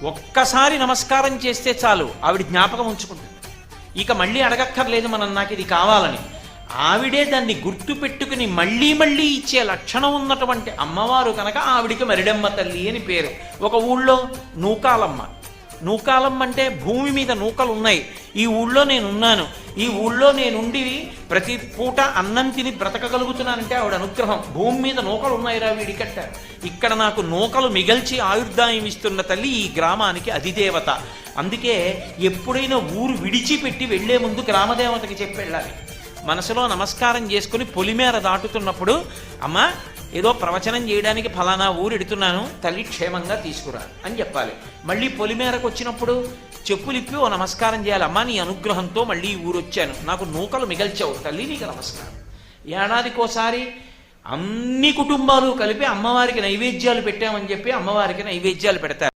ఒక్కసారి నమస్కారం చేస్తే చాలు ఆవిడ జ్ఞాపకం ఉంచుకుంటుంది. ఇక మళ్ళీ అడగక్కర్లేదు మనం నాకు ఇది కావాలని. ఆవిడే దాన్ని గుర్తు పెట్టుకుని మళ్ళీ మళ్ళీ ఇచ్చే లక్షణం ఉన్నటువంటి అమ్మవారు కనుక ఆవిడికి మరిడమ్మ తల్లి అని పేరు. ఒక ఊళ్ళో నూకాలమ్మ. నూకాలమ్మ అంటే భూమి మీద నూకలు ఉన్నాయి, ఈ ఊళ్ళో నేనున్నాను, ఈ ఊళ్ళో నేనుండి ప్రతి పూట అన్నం తిని బ్రతకగలుగుతున్నానంటే ఆవిడ అనుగ్రహం. భూమి మీద నూకలు ఉన్నాయిరా వీడికట్ట, ఇక్కడ నాకు నూకలు మిగల్చి ఆయుర్దాయం ఇస్తున్న తల్లి ఈ గ్రామానికి అధిదేవత. అందుకే ఎప్పుడైనా ఊరు విడిచిపెట్టి వెళ్లే ముందు గ్రామదేవతకి చెప్పి వెళ్ళాలి. మనసులో నమస్కారం చేసుకుని పొలిమేర దాటుతున్నప్పుడు, అమ్మ ఏదో ప్రవచనం చేయడానికి ఫలానా ఊరు ఎడుతున్నాను, తల్లి క్షేమంగా తీసుకురా అని చెప్పాలి. మళ్ళీ పొలిమేరకు వచ్చినప్పుడు చెప్పులిప్పి ఓ నమస్కారం చేయాలి. అమ్మ నీ అనుగ్రహంతో మళ్ళీ ఈ ఊరు వచ్చాను, నాకు నూకలు మిగల్చావు తల్లి, నీకు నమస్కారం. ఏడాదికోసారి అన్ని కుటుంబాలు కలిపి అమ్మవారికి నైవేద్యాలు పెట్టామని చెప్పి అమ్మవారికి నైవేద్యాలు పెడతారు.